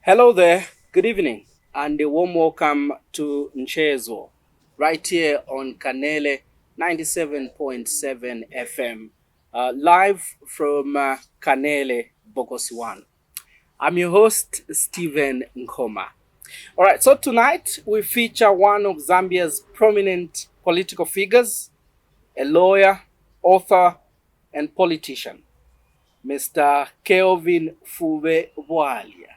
Hello there, good evening, and a warm welcome to Nchezgo, right here on Kanele 97.7 FM, live from Kanele, Bokosiwan. I'm your host, Stephen Nkoma. All right, so tonight we feature one of Zambia's prominent political figures, a lawyer, author, and politician, Mr. Kelvin Fube Bwalya,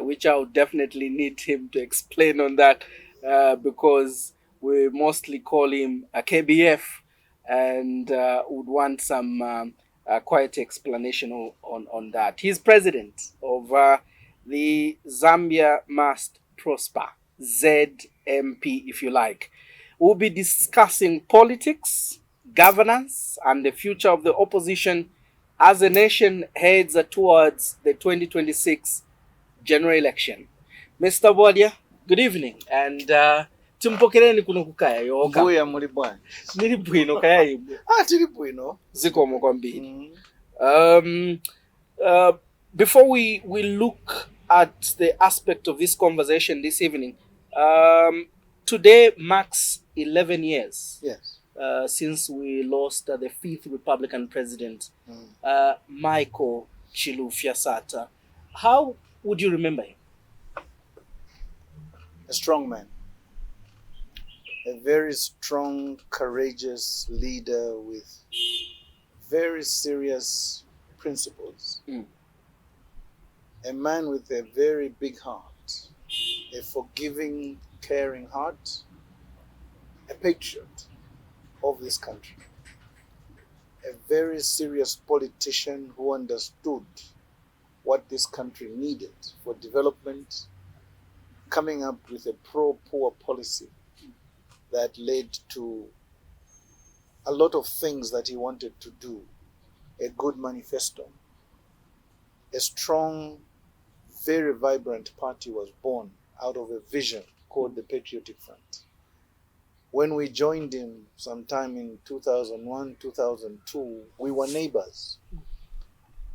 which I would definitely need him to explain on that because we mostly call him a KBF and would want some quiet explanation on that. He's president of the Zambia Must Prosper ZMP, if you like. We'll be discussing politics, governance, and the future of the opposition as the nation heads towards the 2026 general election. Mr. Bwalya, good evening. And tumpokeleni kuno kukaya yoka. Mbuya muli bwana. Nili bwino kaya ibu. Tili bwino. Zikomo kwambiri. Before we look at the aspect of this conversation this evening, today marks 11 years. Yes. Since we lost the fifth Republican president, Michael Chilufya Sata. How would you remember him? A strong man. A very strong, courageous leader with very serious principles. A man with a very big heart. A forgiving, caring heart. A patriot of this country. A very serious politician who understood what this country needed for development, coming up with a pro-poor policy that led to a lot of things that he wanted to do. A good manifesto. A strong, very vibrant party was born out of a vision called the Patriotic Front. When we joined him sometime in 2001, 2002, we were neighbors.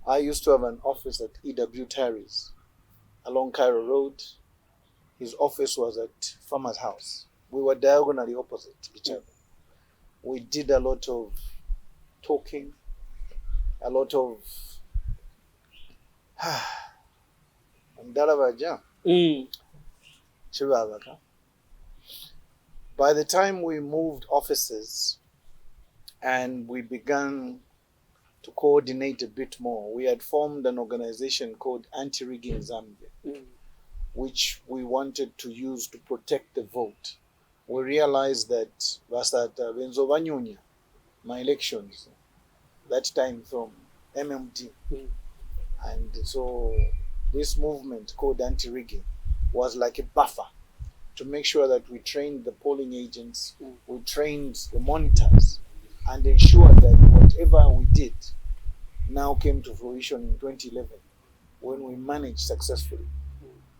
I used to have an office at E.W. Terry's along Cairo Road. His office was at Farmer's House. We were diagonally opposite each other. We did a lot of talking, a lot of By the time we moved offices and we began to coordinate a bit more, we had formed an organization called Anti-Rigging Zambia, which we wanted to use to protect the vote. We realized that my elections, that time from MMD. And so this movement called Anti-Rigging was like a buffer to make sure that we trained the polling agents, we trained the monitors, and ensured that whatever we did now came to fruition in 2011 when we managed successfully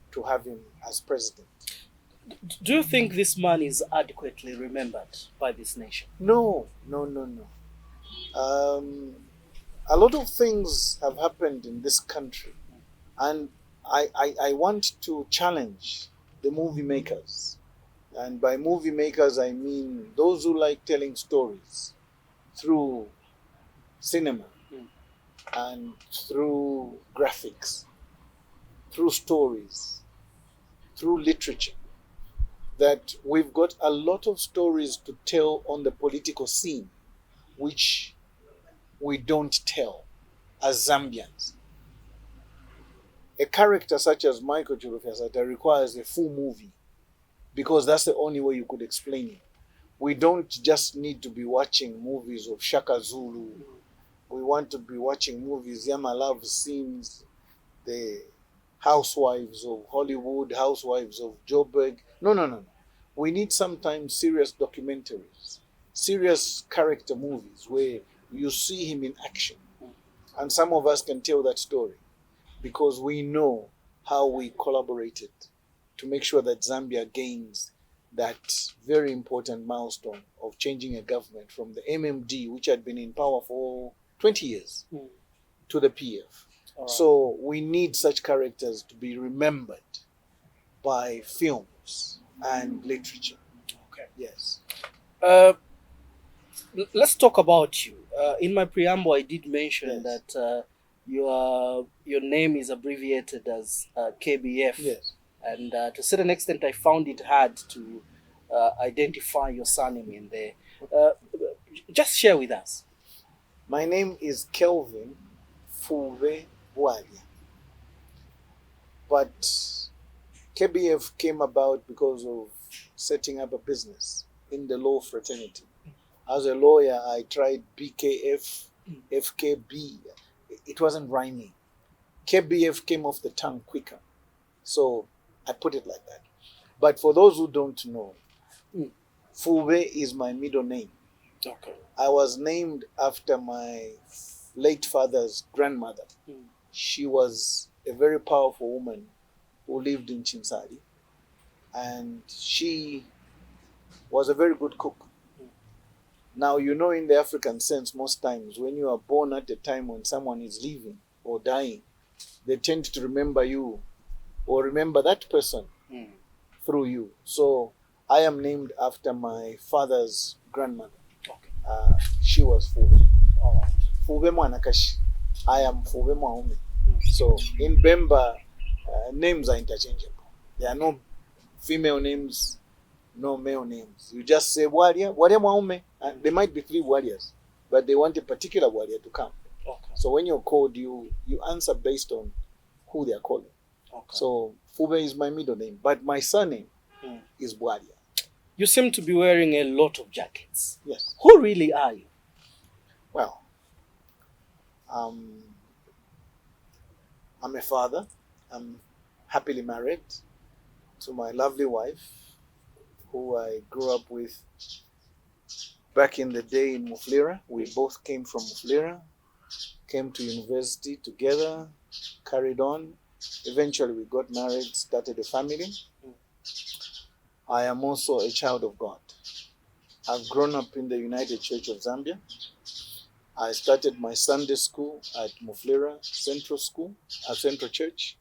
to have him as president. Do you think this man is adequately remembered by this nation? No. A lot of things have happened in this country, and I want to challenge the movie makers. And by movie makers, I mean those who like telling stories through cinema and through graphics, through stories, through literature, that we've got a lot of stories to tell on the political scene, which we don't tell as Zambians. A character such as Michael Chilufya Sata requires a full movie because that's the only way you could explain it. We don't just need to be watching movies of Shaka Zulu. We want to be watching movies, Yama Love Scenes, the housewives of Hollywood, housewives of Joburg. No. We need sometimes serious documentaries, serious character movies where you see him in action. And some of us can tell that story because we know how we collaborated to make sure that Zambia gains that very important milestone of changing a government from the MMD, which had been in power for 20 years, to the PF. All right. So we need such characters to be remembered by films and literature. Okay. Yes. Let's talk about you. In my preamble, I did mention Yes. that your name is abbreviated as KBF. Yes. And to a certain extent, I found it hard to identify your surname in there. Just share with us. My name is Kelvin Fube Bwalya. But KBF came about because of setting up a business in the law fraternity. As a lawyer, I tried BKF, FKB. It wasn't rhyming. KBF came off the tongue quicker. So I put it like that. But for those who don't know, Fube is my middle name. Okay. I was named after my late father's grandmother. She was a very powerful woman who lived in Chinsari, and she was a very good cook. Now, you know, in the African sense, most times when you are born at a time when someone is leaving or dying, they tend to remember you or remember that person through you. So I am named after my father's grandmother. Okay. She was Fube. All right. Fube Mwanakashi. I am Fube Mwaume. So in Bemba, names are interchangeable. There are no female names, no male names. You just say Bwalya Mwaume, and there might be 3 Bwalyas, but they want a particular Bwalya to come. Okay. So when you're called, you answer based on who they are calling. Okay. So Fube is my middle name, but my surname is Bwalya. You seem to be wearing a lot of jackets. Yes. Who really are you? Well, I'm a father. I'm happily married to my lovely wife, who I grew up with back in the day in Mufulira. We both came from Mufulira, came to university together, carried on. Eventually we got married, started a family. I am also a child of God. I've grown up in the United Church of Zambia. I started my Sunday school at Mufulira Central School, Central Church,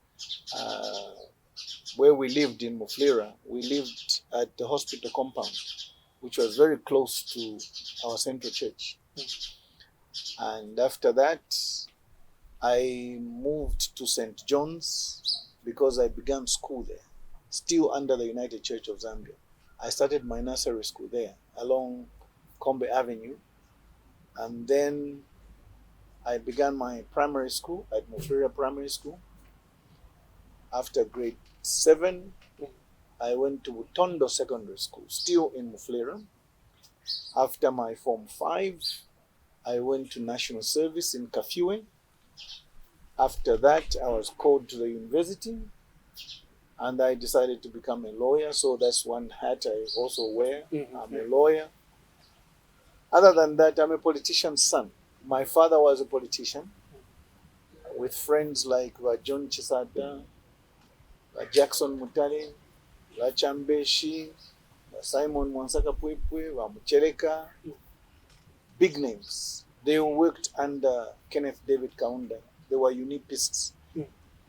where we lived in Mufulira. We lived at the hospital compound, which was very close to our Central Church. And after that, I moved to St. John's because I began school there, still under the United Church of Zambia. I started my nursery school there along Kombe Avenue. And then I began my primary school at Mufulira Primary School. After grade 7, I went to Tondo Secondary School, still in Mufulira. After my Form 5, I went to National Service in Kafue. After that, I was called to the university, and I decided to become a lawyer. So that's one hat I also wear. I'm a lawyer. Other than that, I'm a politician's son. My father was a politician with friends like John Chisada, Jackson Mutale, Chambeshi, Simon Mwansaka Pwepwe, Mucheleka, big names. They worked under Kenneth David Kaunda. They were unipists.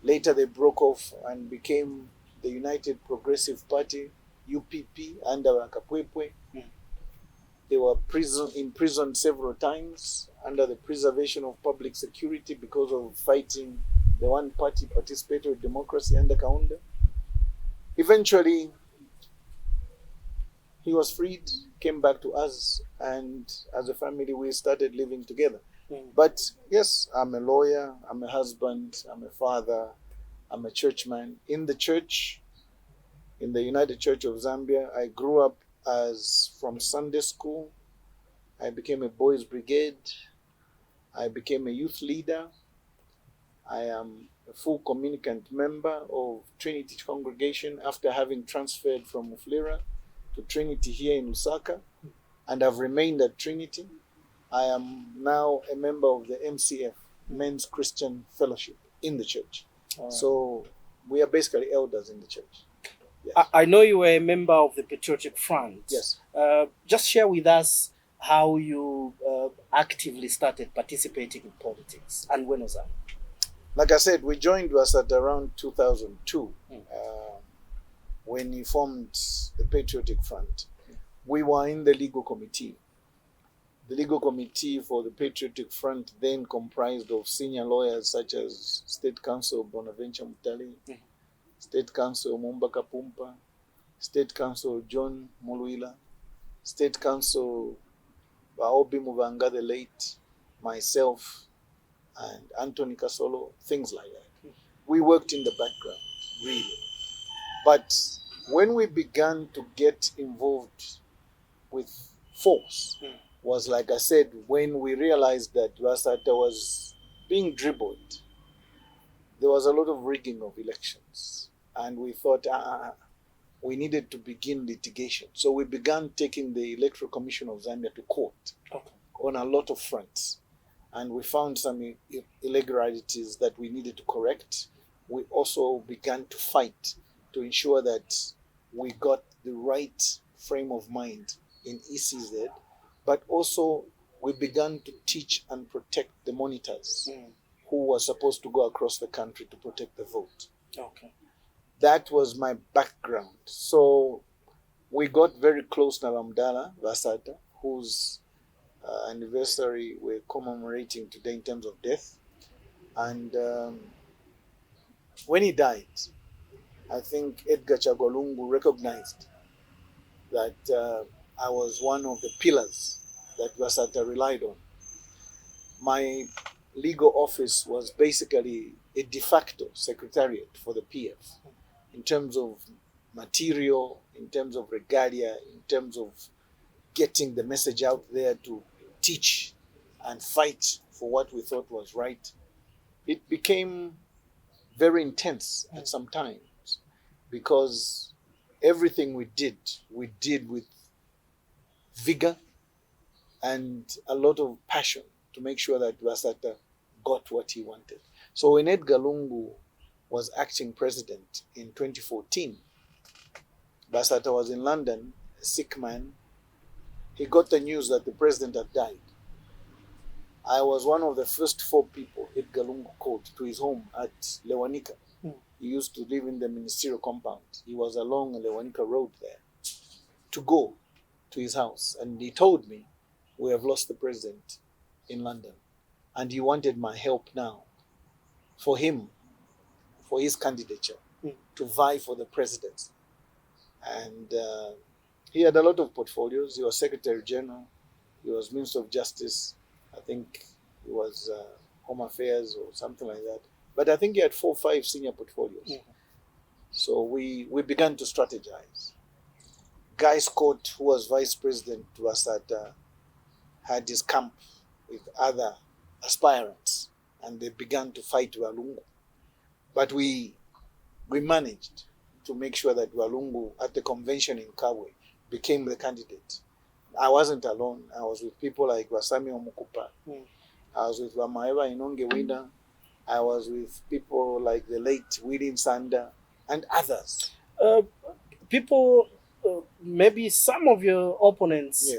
Later they broke off and became the United Progressive Party, UPP, under Kapwepwe. They were imprisoned several times under the preservation of public security because of fighting the one-party participatory democracy under Kaunda. Eventually, he was freed, came back to us, and as a family, we started living together. But yes, I'm a lawyer, I'm a husband, I'm a father, I'm a churchman. In the church, in the United Church of Zambia, I grew up from Sunday school. I became a boys' brigade. I became a youth leader. I am a full communicant member of Trinity Congregation after having transferred from Mufulira to Trinity here in Lusaka, and I've remained at Trinity. I am now a member of the MCF, Men's Christian Fellowship, in the church. Right. So we are basically elders in the church. Yes. I know you were a member of the Patriotic Front. Yes. Just share with us how you actively started participating in politics, and when was that? Like I said, we joined was at around 2002 when he formed the Patriotic Front. We were in the legal committee. The legal committee for the Patriotic Front then comprised of senior lawyers such as State Counsel Bonaventure Mutali, State Counsel Mumba Kapumpa, State Counsel John Muluila, State Counsel Baobi Muvanga the late, myself, and Anthony Kasolo, things like that. We worked in the background, really. But when we began to get involved with force, was, like I said, when we realized that Wasata was being dribbled. There was a lot of rigging of elections. And we thought we needed to begin litigation. So we began taking the Electoral Commission of Zambia to court on a lot of fronts. And we found some irregularities that we needed to correct. We also began to fight to ensure that we got the right frame of mind in ECZ. But also, we began to teach and protect the monitors who were supposed to go across the country to protect the vote. Okay. That was my background. So we got very close to Ramdala Vasata, whose anniversary we're commemorating today in terms of death. And when he died, I think Edgar Chagolungu recognized that I was one of the pillars that Vasata relied on. My legal office was basically a de facto secretariat for the PF in terms of material, in terms of regalia, in terms of getting the message out there to teach and fight for what we thought was right. It became very intense at some times because everything we did with vigor and a lot of passion to make sure that Vasata got what he wanted. So when Edgar Lungu was acting president in 2014, Vasata was in London, a sick man. He got the news that the president had died. I was one of the first 4 people Edgar Lungu called to his home at Lewanika. He used to live in the ministerial compound. He was along the Lewanika Road there to go to his house. And he told me, we have lost the president in London. And he wanted my help now for him, for his candidature, to vie for the presidency. And he had a lot of portfolios. He was Secretary General. He was Minister of Justice. I think he was Home Affairs or something like that. But I think he had 4 or 5 senior portfolios. So we began to strategize. Guy Scott, who was Vice President to Asata, had his camp with other aspirants, and they began to fight Walungu. But we managed to make sure that Walungu, at the convention in Kabwe, became the candidate. I wasn't alone. I was with people like Wasami Omukupa. I was with Wamaeva Inonge Winda. I was with people like the late William Sanda and others. People, maybe some of your opponents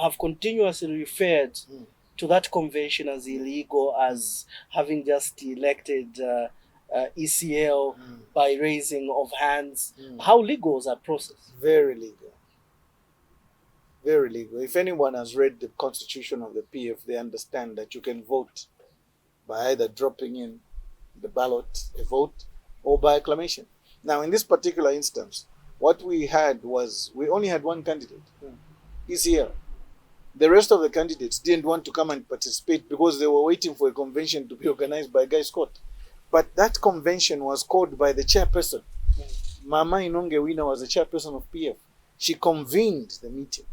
have continuously referred to that convention as illegal, as having just elected ECL by raising of hands. How legal is that process? Very legal. Very legal. If anyone has read the constitution of the PF, they understand that you can vote by either dropping in the ballot a vote or by acclamation. Now, in this particular instance, what we had was we only had one candidate, ECL. The rest of the candidates didn't want to come and participate because they were waiting for a convention to be organized by Guy Scott. But that convention was called by the chairperson. Mama Inonge Wina was the chairperson of PF. She convened the meeting.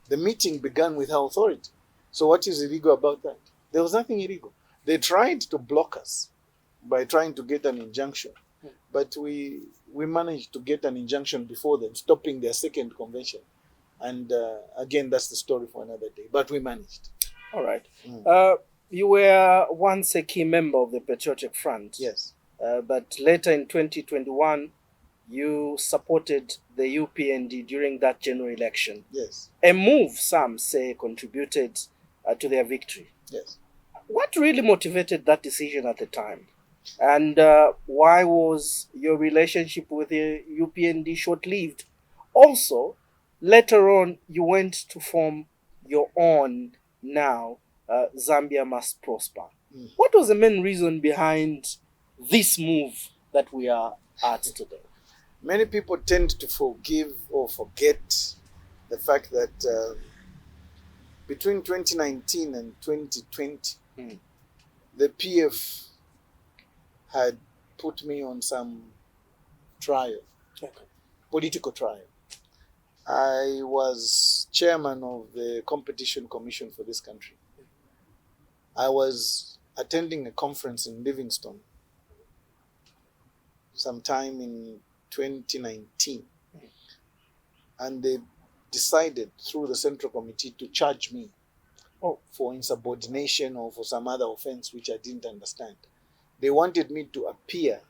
The meeting began with her authority. So what is illegal about that? There was nothing illegal. They tried to block us by trying to get an injunction. But we managed to get an injunction before them, stopping their second convention. And again, that's the story for another day. But we managed. All right. You were once a key member of the Patriotic Front. Yes. But later in 2021, you supported the UPND during that general election. Yes. A move, some say, contributed to their victory. Yes. What really motivated that decision at the time? And why was your relationship with the UPND short-lived? Also, later on, you went to form your own now, Zambia Must Prosper. Mm. What was the main reason behind this move that we are at today? Many people tend to forgive or forget the fact that between 2019 and 2020, the PF had put me on some trial, political trial. I was chairman of the competition commission for this country. I was attending a conference in Livingstone sometime in 2019, and they decided through the Central Committee to charge me for insubordination or for some other offense which I didn't understand. They wanted me to appear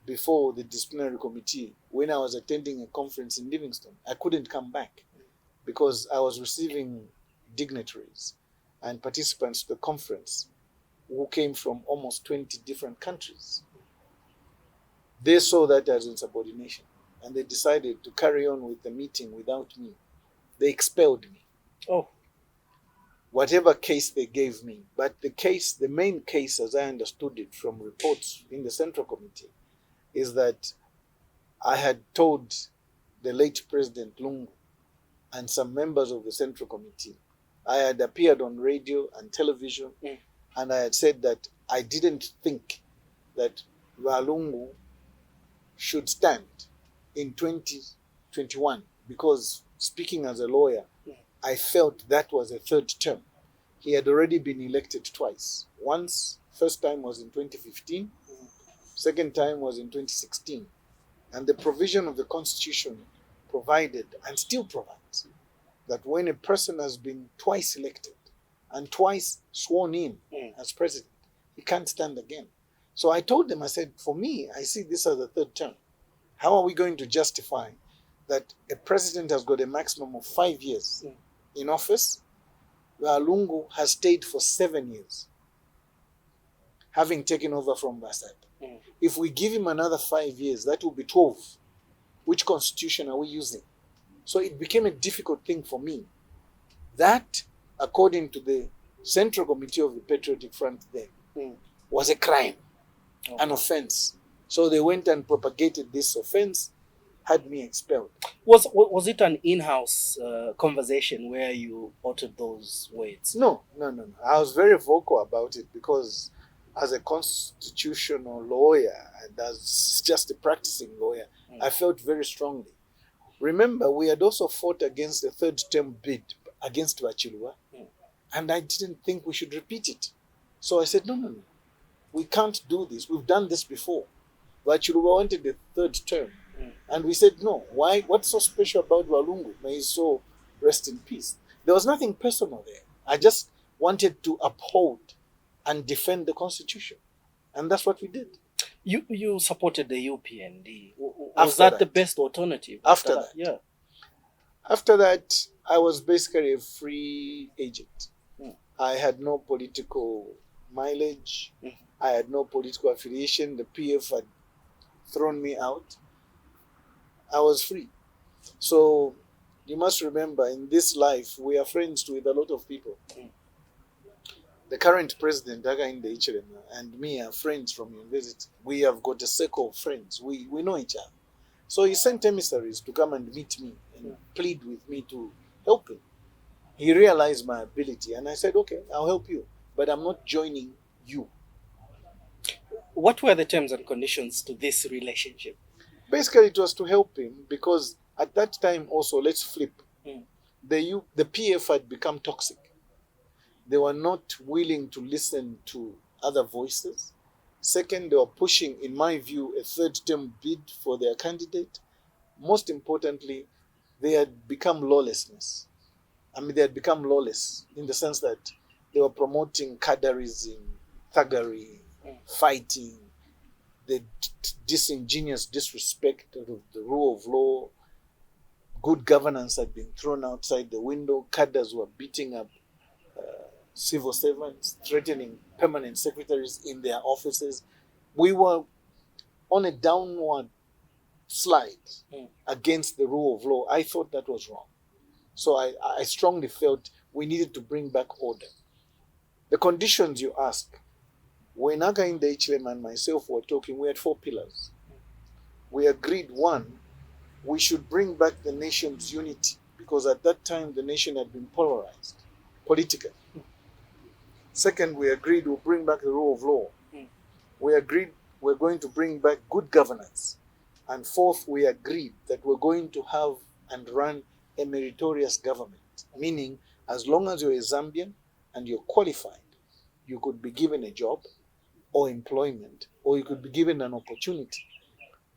before the disciplinary committee when I was attending a conference in Livingstone. I couldn't come back because I was receiving dignitaries and participants to the conference who came from almost 20 different countries. They saw that as insubordination, and they decided to carry on with the meeting without me. They expelled me. Oh. Whatever case they gave me. But the main case, as I understood it from reports in the Central Committee, is that I had told the late President Lungu and some members of the Central Committee, I had appeared on radio and television, and I had said that I didn't think that Lungu should stand in 2021 because, speaking as a lawyer, I felt that was a third term. He had already been elected twice. Once, first time was in 2015, second time was in 2016. And the provision of the Constitution provided, and still provides, that when a person has been twice elected and twice sworn in as president, he can't stand again. So I told them, I said, for me, I see this as a third term. How are we going to justify that a president has got a maximum of 5 years in office, where Lungu has stayed for 7 years, having taken over from Basad? If we give him another 5 years, that will be 12. Which constitution are we using? So it became a difficult thing for me. That, according to the Central Committee of the Patriotic Front then, was a crime, an offense. So they went and propagated this offense, had me expelled. Was it an in-house conversation where you uttered those words? No. I was very vocal about it because as a constitutional lawyer and as just a practicing lawyer, I felt very strongly. Remember, we had also fought against a third term bid against Bachilwa, and I didn't think we should repeat it. So I said, no. We can't do this. We've done this before. Bachilwa wanted the third term. And we said, no. Why? What's so special about Walungu? May his soul rest in peace. There was nothing personal there. I just wanted to uphold and defend the Constitution. And that's what we did. You supported the UPND. Was that the best alternative? After that? Yeah. After that, I was basically a free agent. I had no political mileage. I had no political affiliation. The PF had thrown me out. I was free. So you must remember, in this life, we are friends with a lot of people. The current president, Hakainde Hichilema, and me are friends from university. We have got a circle of friends. We know each other. So he sent emissaries to come and meet me and plead with me to help him. He realized my ability, and I said, okay, I'll help you, but I'm not joining you. What were the terms and conditions to this relationship? Basically, it was to help him because at that time also, let's flip. The PF had become toxic. They were not willing to listen to other voices. Second, they were pushing, in my view, a third-term bid for their candidate. Most importantly, they had become lawlessness. They had become lawless in the sense that they were promoting cadreism, thuggery, fighting, the disingenuous disrespect of the rule of law. Good governance had been thrown outside the window. Cadres were beating up civil servants, threatening permanent secretaries in their offices. we were on a downward slide against the rule of law. I thought that was wrong. So I strongly felt we needed to bring back order. The conditions you ask, when Hakainde Hichilema and myself were talking, we had 4 pillars. We agreed, 1, we should bring back the nation's unity, because at that time the nation had been polarized politically. 2nd, we agreed we'll bring back the rule of law. We agreed we're going to bring back good governance. And 4th, we agreed that we're going to have and run a meritorious government, meaning as long as you're a Zambian and you're qualified, you could be given a job or employment, or you could be given an opportunity.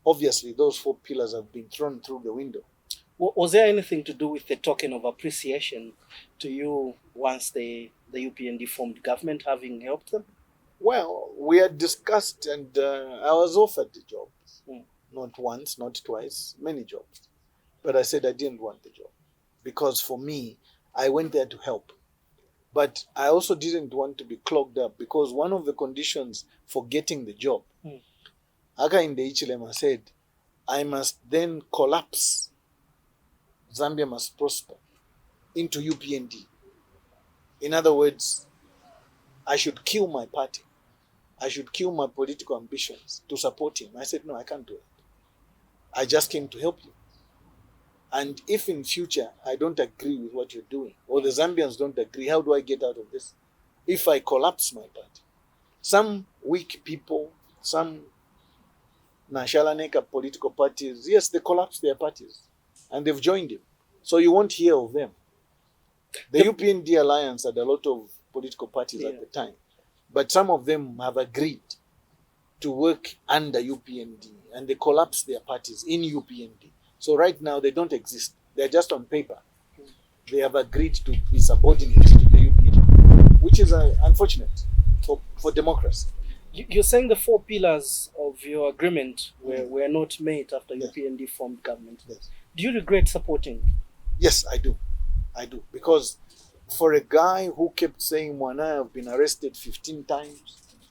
Obviously, those 4 pillars have been thrown through the window. Was there anything to do with the token of appreciation to you once the UPND formed government, having helped them? Well, we had discussed, and I was offered the job. Not once, not twice, many jobs. But I said I didn't want the job, because for me, I went there to help. But I also didn't want to be clogged up, because one of the conditions for getting the job, Hakainde Hichilema said, I must then collapse Zambia Must Prosper into UPND. In other words, I should kill my party. I should kill my political ambitions to support him. I said, no, I can't do it. I just came to help you. And if in future I don't agree with what you're doing, or the Zambians don't agree, how do I get out of this? If I collapse my party. Some weak people, some Nashalaneka political parties, yes, they collapsed their parties and they've joined him. So you won't hear of them. The UPND alliance had a lot of political parties at the time, but some of them have agreed to work under UPND, and they collapsed their parties in UPND. So right now they don't exist. They're just on paper. They have agreed to be subordinate to the UPND, which is unfortunate for democracy. You're saying the 4 pillars of your agreement were not met after UPND formed government. Yes. Do you regret supporting? Yes, I do. I do. Because for a guy who kept saying, Mwana, I've been arrested 15 times,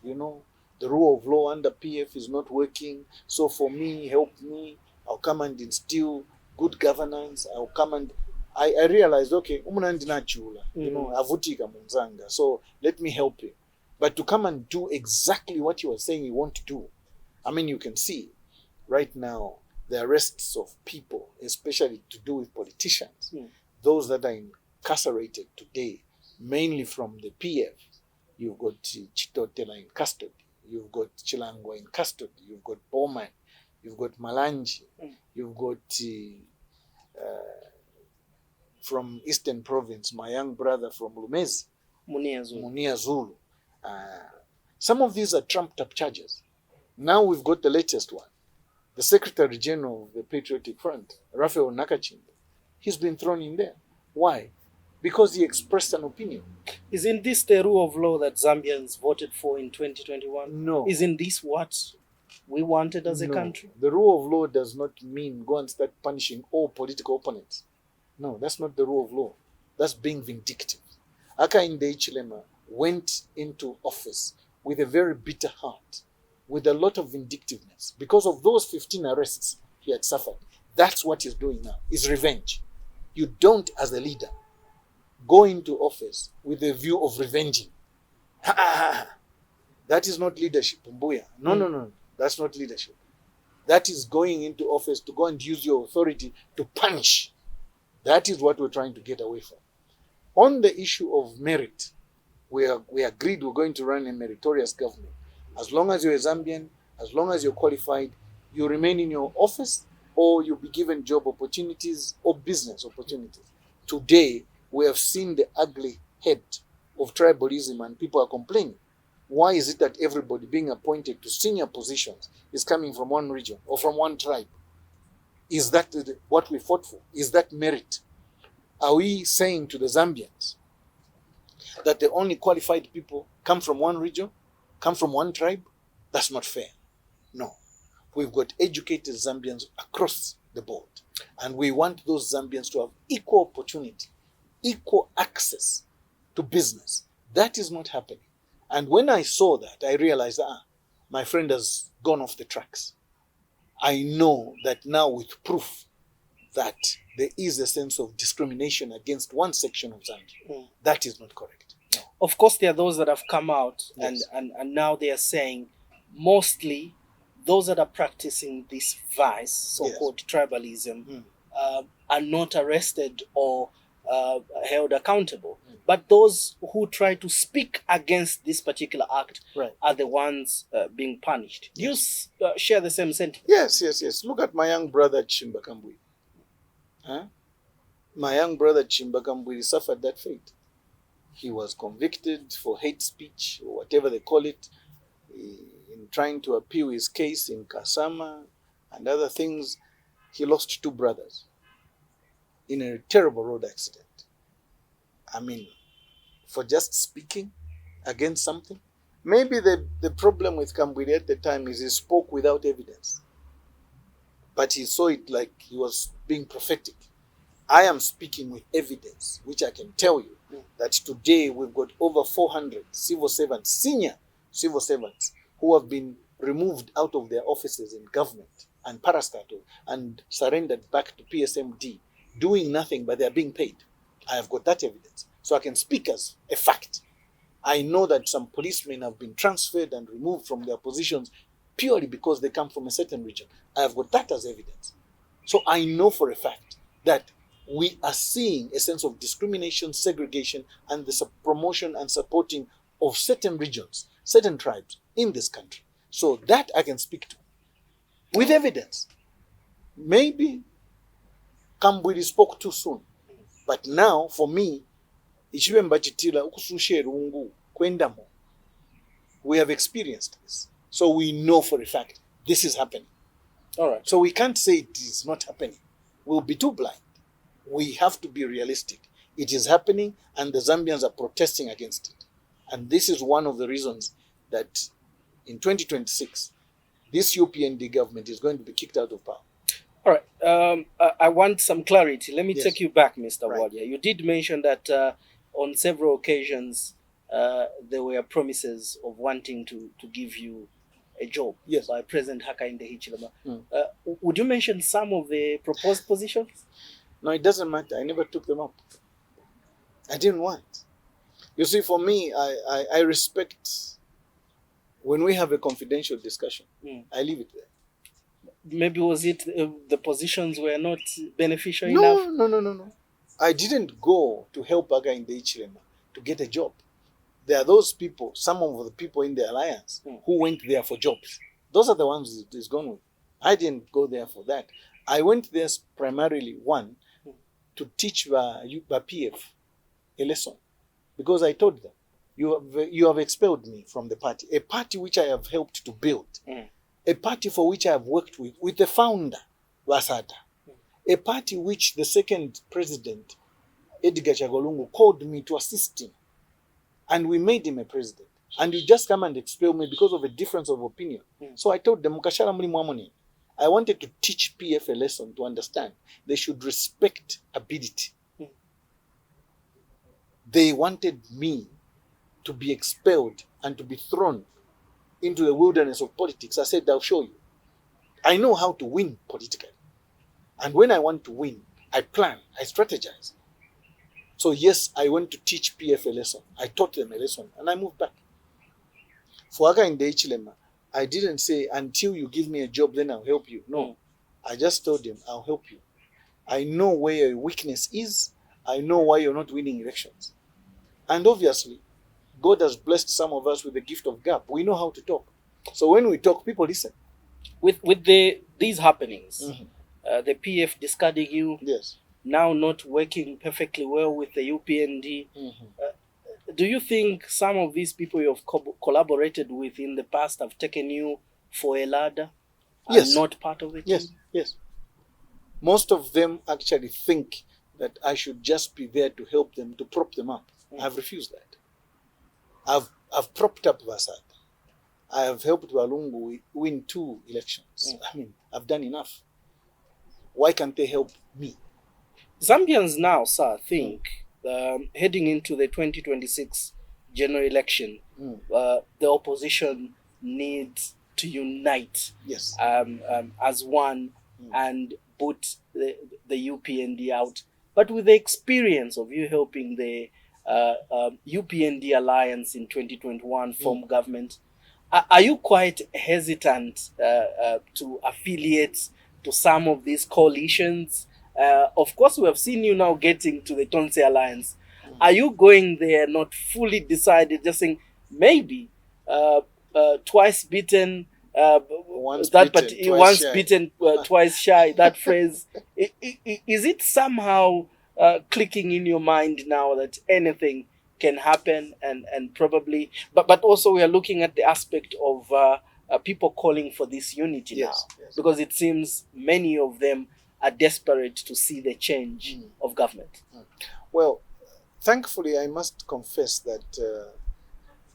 the rule of law under PF is not working. So for me, help me. I'll come and instill good governance. I'll come and I realized, okay, avutika munzanga. So let me help him. But to come and do exactly what you were saying you want to do, I mean, you can see right now the arrests of people, especially to do with politicians, those that are incarcerated today, mainly from the PF. You've got Chitotela in custody, you've got Chilangwa in custody, you've got Bowman, you've got Malanji, you've got from Eastern Province, my young brother from Lumezi, Munia Zulu. Some of these are trumped up charges. Now we've got the latest one. The Secretary General of the Patriotic Front, Raphael Nakachimba, he's been thrown in there. Why? Because he expressed an opinion. Isn't this the rule of law that Zambians voted for in 2021? No. Isn't this what we wanted as a country? The rule of law does not mean go and start punishing all political opponents. No, that's not the rule of law. That's being vindictive. Hakainde Hichilema went into office with a very bitter heart, with a lot of vindictiveness. Because of those 15 arrests he had suffered. That's what he's doing now, is revenge. You don't, as a leader, go into office with a view of revenging. That is not leadership, Mbuya. No. That's not leadership. That is going into office to go and use your authority to punish. That is what we're trying to get away from. On the issue of merit, we agreed we're going to run a meritorious government. As long as you're a Zambian, as long as you're qualified, you remain in your office, or you'll be given job opportunities or business opportunities. Today, we have seen the ugly head of tribalism, and people are complaining. Why is it that everybody being appointed to senior positions is coming from one region or from one tribe? Is that what we fought for? Is that merit? Are we saying to the Zambians that the only qualified people come from one region, come from one tribe? That's not fair. No. We've got educated Zambians across the board. And we want those Zambians to have equal opportunity, equal access to business. That is not happening. And when I saw that, I realized, my friend has gone off the tracks. I know that now with proof that there is a sense of discrimination against one section of Zambia. That is not correct. No. Of course, there are those that have come out Yes. and now they are saying mostly those that are practicing this vice, so-called tribalism, are not arrested or held accountable. But those who try to speak against this particular act are the ones being punished. Do you share the same sentiment? Yes. Look at my young brother Chimba Kambui. My young brother Chimba Kambui suffered that fate. He was convicted for hate speech or whatever they call it, in trying to appeal his case in Kasama and other things. He lost 2 brothers in a terrible road accident. I mean, for just speaking against something. Maybe the problem with Kambwili at the time is he spoke without evidence. But he saw it like he was being prophetic. I am speaking with evidence, which I can tell you that today we've got over 400 civil servants, senior civil servants, who have been removed out of their offices in government and parastatal and surrendered back to PSMD, doing nothing, but they are being paid. I have got that evidence. So I can speak as a fact. I know that some policemen have been transferred and removed from their positions purely because they come from a certain region. I have got that as evidence. So I know for a fact that we are seeing a sense of discrimination, segregation, and the promotion and supporting of certain regions, certain tribes in this country. So that I can speak to with evidence. Maybe Kambwili spoke too soon. But now, for me, we have experienced this. So we know for a fact this is happening. All right. So we can't say it is not happening. We'll be too blind. We have to be realistic. It is happening and the Zambians are protesting against it. And this is one of the reasons that in 2026, this UPND government is going to be kicked out of power. All right. I want some clarity. Let me take you back, Mr. Right. Bwalya. You did mention that on several occasions there were promises of wanting to give you a job by President Hakainde Hichilema. Would you mention some of the proposed positions? No, it doesn't matter. I never took them up. I didn't want. You see, for me, I respect when we have a confidential discussion. I leave it there. Maybe was it the positions were not beneficial enough? No. I didn't go to help Hakainde Hichilema to get a job. There are those people, some of the people in the alliance who went there for jobs. Those are the ones he's gone with. I didn't go there for that. I went there primarily, one, to teach the PF a lesson. Because I told them, you have expelled me from the party. A party which I have helped to build. A party for which I have worked with the founder, Wasada. A party which the second president, Edgar Chagolungu, called me to assist him. And we made him a president. And you just come and expel me because of a difference of opinion. So I told them, I wanted to teach PF a lesson to understand. They should respect ability. They wanted me to be expelled and to be thrown into the wilderness of politics. I said, I'll show you. I know how to win politically. And when I want to win, I plan, I strategize. So yes, I went to teach PF a lesson. I taught them a lesson and I moved back. For Hakainde Hichilema, I didn't say, until you give me a job, then I'll help you. No, I just told him, I'll help you. I know where your weakness is. I know why you're not winning elections. And obviously, God has blessed some of us with the gift of gap. We know how to talk. So when we talk, people listen. With these happenings, the PF discarding you, now not working perfectly well with the UPND, do you think some of these people you have collaborated with in the past have taken you for a ladder and not part of it? Yes. Most of them actually think that I should just be there to help them, to prop them up. I've refused that. I've propped up Vasad. I have helped Walungu win 2 elections. I mean, I've done enough. Why can't they help me? Zambians now, sir, think heading into the 2026 general election, the opposition needs to unite Yes. as one and put the UPND out. But with the experience of you helping the UPND Alliance in 2021 form government, are you quite hesitant to affiliate to some of these coalitions? Of course, we have seen you now getting to the Tonse Alliance. Are you going there not fully decided, just saying maybe twice beaten, once beaten, twice shy, that phrase? Is it somehow clicking in your mind now that anything can happen and probably, but also we are looking at the aspect of people calling for this unity now, because it seems many of them are desperate to see the change of government. Well, thankfully, I must confess that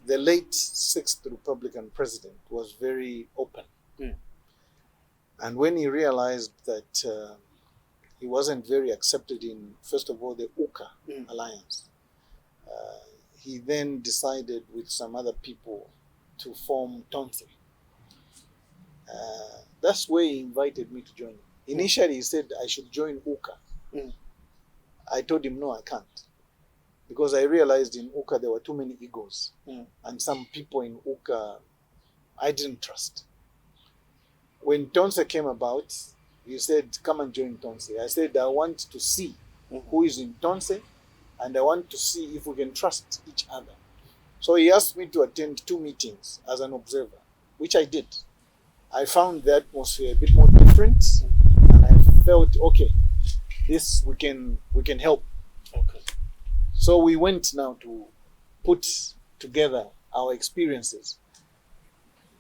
the late 6th Republican president was very open. And when he realized that he wasn't very accepted in, first of all, the UKA alliance, he then decided with some other people to form Tonse. That's where he invited me to join him. Initially, he said I should join UKA. I told him, no, I can't. Because I realized in UKA there were too many egos. And some people in UKA I didn't trust. When Tonse came about, he said, come and join Tonse. I said, I want to see who is in Tonse, and I want to see if we can trust each other. So he asked me to attend 2 meetings as an observer, which I did. I found the atmosphere a bit more different, and I felt, okay, this we can help. Okay. So we went now to put together our experiences.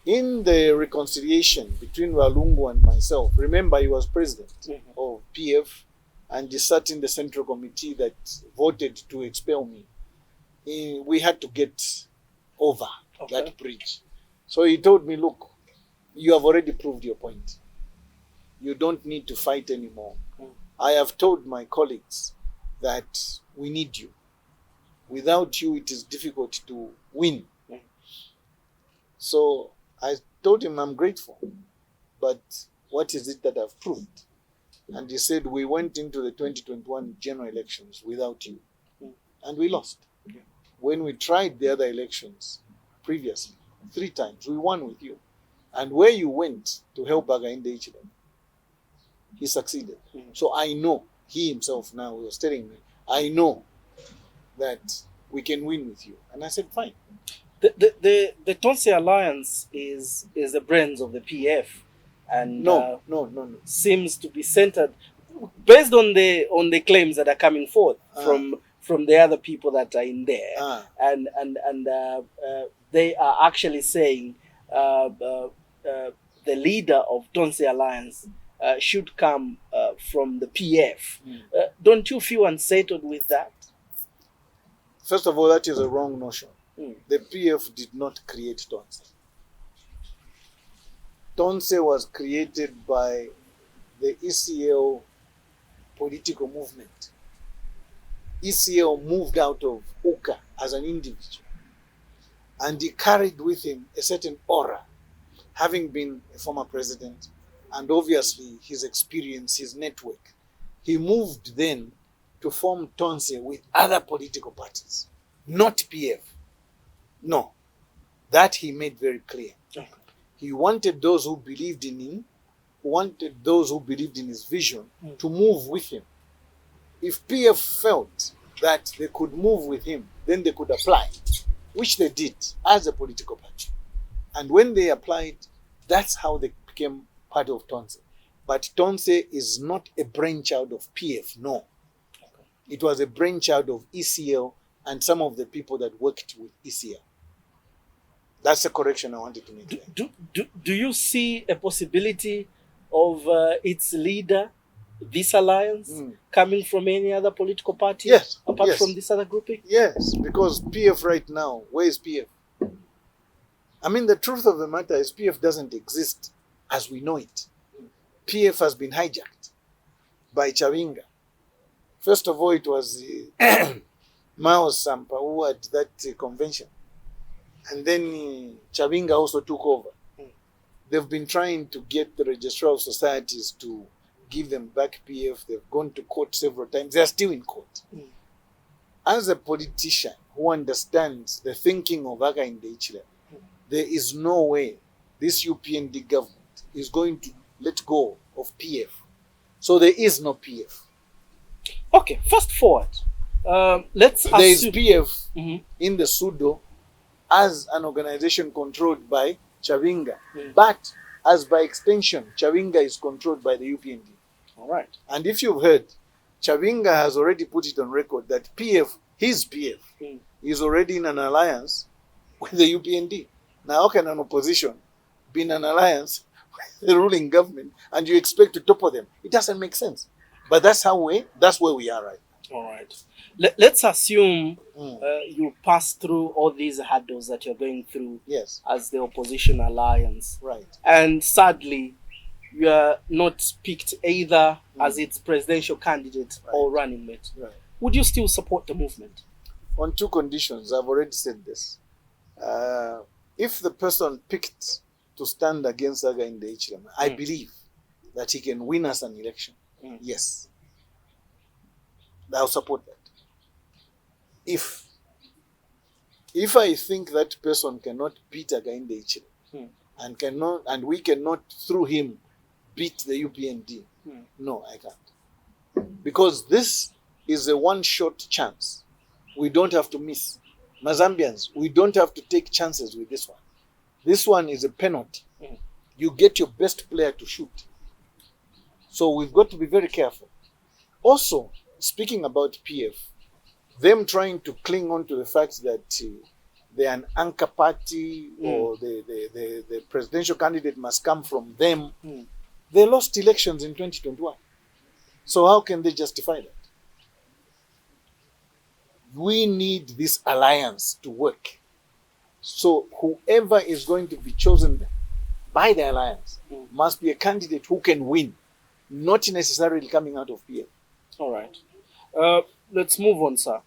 In the reconciliation between Walungu and myself, remember he was president of PF, and he sat in the central committee that voted to expel me. We had to get over that bridge. So he told me, look, you have already proved your point. You don't need to fight anymore. I have told my colleagues that we need you. Without you, it is difficult to win. So I told him I'm grateful, but what is it that I've proved? And he said, we went into the 2021 general elections without you, and we lost. When we tried the other elections previously, 3 times, we won with you. And where you went to help Hakainde Hichilema, he succeeded. So I know, he himself now was telling me, I know that we can win with you. And I said, fine. The Tonse Alliance is the brains of the PF, and no. seems to be centered based on the claims that are coming forth from the other people that are in there, and they are actually saying the leader of Tonse Alliance should come from the PF. Don't you feel unsettled with that? First of all, that is a wrong notion. The PF did not create Tonse. Tonse was created by the ECL political movement. ECL moved out of UKA as an individual, and he carried with him a certain aura, having been a former president, and obviously his experience, his network. He moved then to form Tonse with other political parties, not PF. No, that he made very clear. He wanted those who believed in him, wanted those who believed in his vision to move with him. If PF felt that they could move with him, then they could apply, which they did as a political party. And when they applied, that's how they became part of Tonse. But Tonse is not a brainchild of PF, no. It was a brainchild of ECL and some of the people that worked with ECL. That's the correction I wanted to make. Do you see a possibility of its leader, this alliance, coming from any other political party? Yes. Apart from this other grouping? Yes, because PF right now, where is PF? I mean, the truth of the matter is PF doesn't exist as we know it. PF has been hijacked by Chawinga. First of all, it was Mao Sampa who had that convention. And then Chawinga also took over. They've been trying to get the registrar of societies to give them back PF. They've gone to court several times. They're still in court. As a politician who understands the thinking of Hakainde Hichilema, there is no way this UPND government is going to let go of PF. So there is no PF. Okay, fast forward. Let's assume... There is PF in the Sudo as an organization controlled by Chavinga. But as by extension, Chavinga is controlled by the UPND. All right. And if you've heard, Chavinga has already put it on record that PF, his PF, is already in an alliance with the UPND. Now, how can an opposition be in an alliance with the ruling government and you expect to topple them? It doesn't make sense. But that's where we are right now. All right. Let's assume you pass through all these hurdles that you're going through as the opposition alliance. Right. And sadly, you are not picked either as its presidential candidate or running mate. Right. Would you still support the movement? On two conditions. I've already said this. If the person picked to stand against Hakainde Hichilema, I believe that he can win us an election. Yes. I'll support that. If I think that person cannot beat Hakainde Hichilema and we cannot through him beat the UPND, no, I can't. Because this is a one-shot chance. We don't have to miss. Mazambians, we don't have to take chances with this one. This one is a penalty. You get your best player to shoot. So we've got to be very careful. Also, speaking about PF, them trying to cling on to the fact that they're an anchor party or the presidential candidate must come from them, they lost elections in 2021. So how can they justify that? We need this alliance to work. So whoever is going to be chosen by the alliance must be a candidate who can win, not necessarily coming out of PF. All right. Let's move on, sir.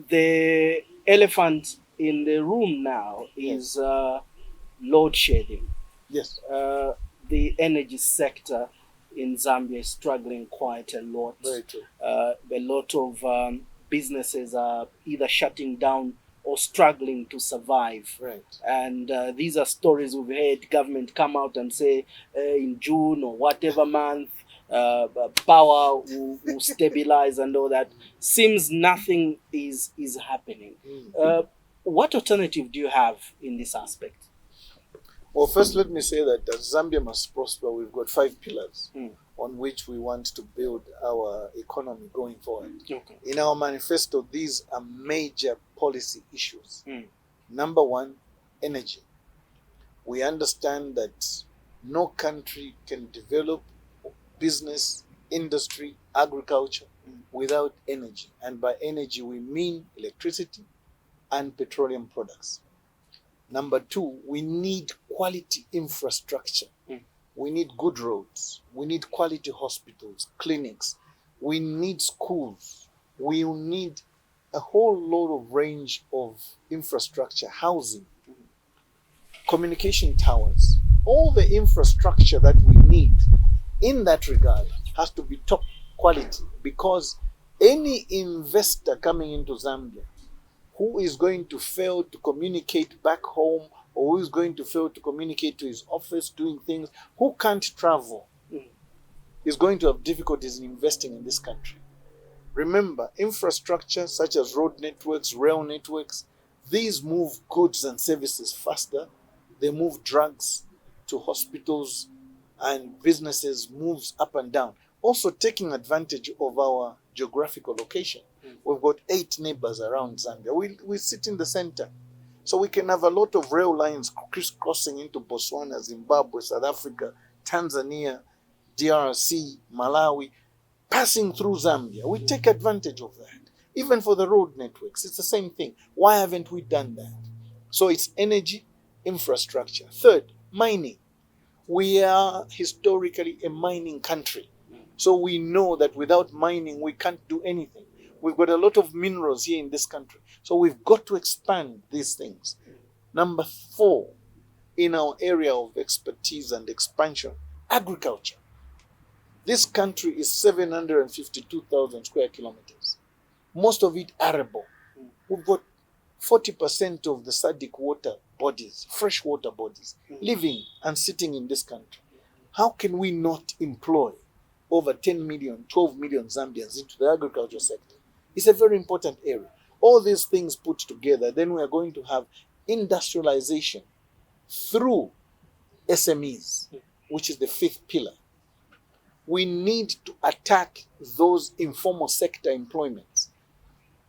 The elephant in the room now is load shedding. Yes. The energy sector in Zambia is struggling quite a lot. Very true. A lot of businesses are either shutting down or struggling to survive. Right. And these are stories we've heard government come out and say in June or whatever month, power will stabilize and all that. Seems nothing is happening. What alternative do you have in this aspect? Well, first let me say that at Zambia Must Prosper, we've got 5 pillars on which we want to build our economy going forward. Okay. In our manifesto, these are major policy issues. Number 1, energy. We understand that no country can develop business, industry, agriculture without energy. And by energy, we mean electricity and petroleum products. Number 2, we need quality infrastructure. We need good roads. We need quality hospitals, clinics. We need schools. We need a whole lot of range of infrastructure, housing, communication towers. All the infrastructure that we need in that regard has to be top quality, because any investor coming into Zambia who is going to fail to communicate back home, or who is going to fail to communicate to his office doing things, who can't travel, is going to have difficulties in investing in this country. Remember, infrastructure such as road networks, rail networks, these move goods and services faster. They move drugs to hospitals, and businesses moves up and down. Also taking advantage of our geographical location. We've got 8 neighbors around Zambia. We sit in the center. So we can have a lot of rail lines crisscrossing into Botswana, Zimbabwe, South Africa, Tanzania, DRC, Malawi, passing through Zambia. We take advantage of that. Even for the road networks, it's the same thing. Why haven't we done that? So it's energy, infrastructure. Third, mining. We are historically a mining country. So we know that without mining, we can't do anything. We've got a lot of minerals here in this country. So we've got to expand these things. Number 4, in our area of expertise and expansion, agriculture. This country is 752,000 square kilometers, most of it arable. We've got 40% of the SADC water bodies, freshwater bodies, living and sitting in this country. How can we not employ over 10 million, 12 million Zambians into the agriculture sector? It's a very important area. All these things put together, then we are going to have industrialization through SMEs, which is the fifth pillar. We need to attack those informal sector employments,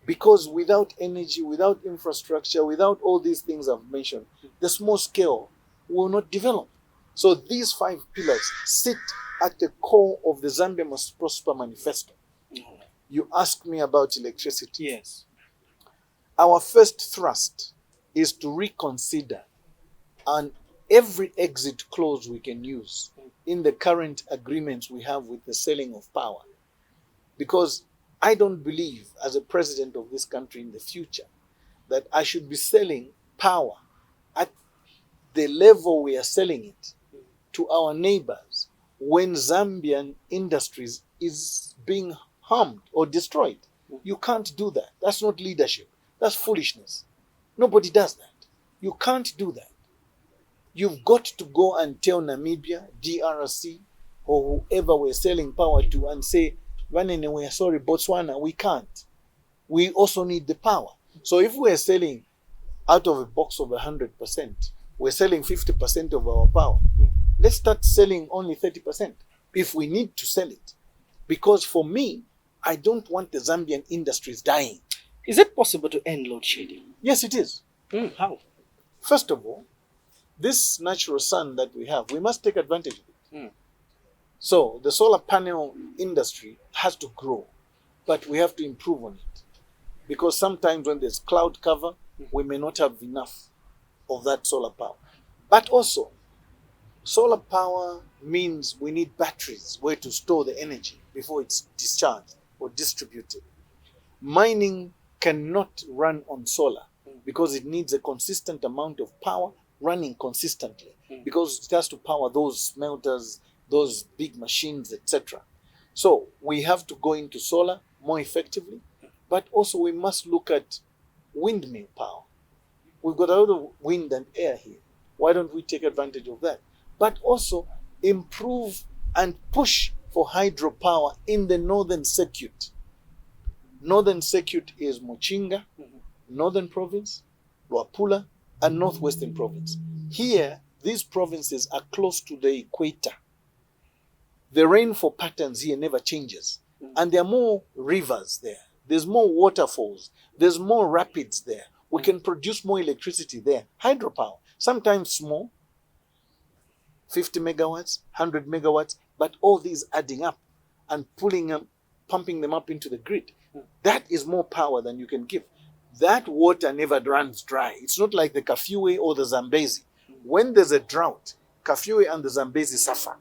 because without energy, without infrastructure, without all these things I've mentioned, the small scale will not develop. So these 5 pillars sit at the core of the Zambia Must Prosper manifesto. You asked me about electricity. Yes. Our first thrust is to reconsider and every exit clause we can use in the current agreements we have with the selling of power. Because I don't believe, as a president of this country in the future, that I should be selling power at the level we are selling it to our neighbors when Zambian industries is being harmed or destroyed. You can't do that. That's not leadership. That's foolishness. Nobody does that. You can't do that. You've got to go and tell Namibia, DRC, or whoever we're selling power to and say, we're sorry, Botswana, we can't. We also need the power. So if we're selling out of a box of 100%, we're selling 50% of our power. Let's start selling only 30% if we need to sell it. Because for me, I don't want the Zambian industries dying. Is it possible to end load shedding? Yes, it is. How? First of all, this natural sun that we have, we must take advantage of it. So the solar panel industry has to grow, but we have to improve on it. Because sometimes when there's cloud cover, we may not have enough of that solar power. But also, solar power means we need batteries where to store the energy before it's discharged or distributed. Mining cannot run on solar because it needs a consistent amount of power running consistently, because it has to power those smelters, those big machines, etc. So we have to go into solar more effectively, but also we must look at windmill power. We've got a lot of wind and air here. Why don't we take advantage of that? But also improve and push for hydropower in the northern circuit. Northern circuit is Mochinga, Northern Province, Luapula, and Northwestern Province. Here, these provinces are close to the equator. The rainfall patterns here never changes. And there are more rivers there. There's more waterfalls. There's more rapids there. We can produce more electricity there. Hydropower, sometimes small, 50 megawatts, 100 megawatts, but all these adding up and pulling them, pumping them up into the grid. That is more power than you can give. That water never runs dry. It's not like the Kafue or the Zambezi. When there's a drought, Kafue and the Zambezi suffer.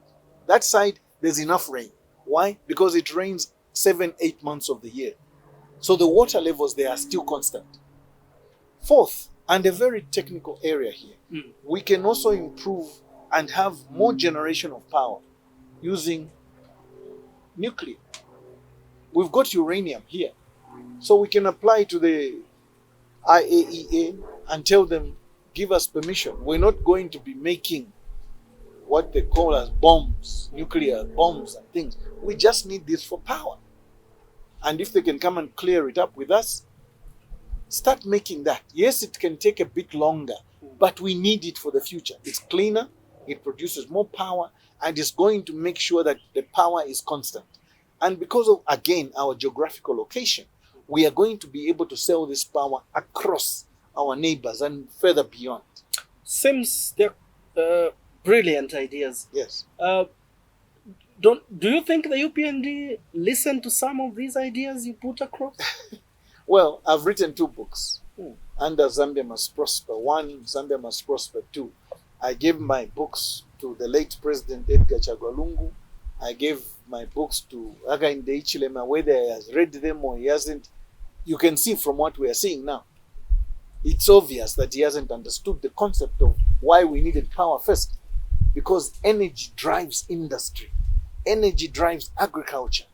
That side, there's enough rain. Why? Because it rains 7-8 months of the year. So the water levels there are still constant. Fourth, and a very technical area here, we can also improve and have more generation of power using nuclear. We've got uranium here. So we can apply to the IAEA and tell them, give us permission. We're not going to be making what they call as bombs, nuclear bombs and things. We just need this for power. And if they can come and clear it up with us, start making that. Yes, it can take a bit longer, but we need it for the future. It's cleaner, it produces more power, and it's going to make sure that the power is constant. And because of, again, our geographical location, we are going to be able to sell this power across our neighbors and further beyond. Seems they're brilliant ideas. Yes. Do you think the UPND listened to some of these ideas you put across? Well, I've written 2 books under Zambia Must Prosper. 1, Zambia Must Prosper 2. I gave my books to the late President Edgar Chagwalungu. I gave my books to Hakainde Hichilema, whether he has read them or he hasn't. You can see from what we are seeing now. It's obvious that he hasn't understood the concept of why we needed power first. Because energy drives industry. Energy drives agriculture.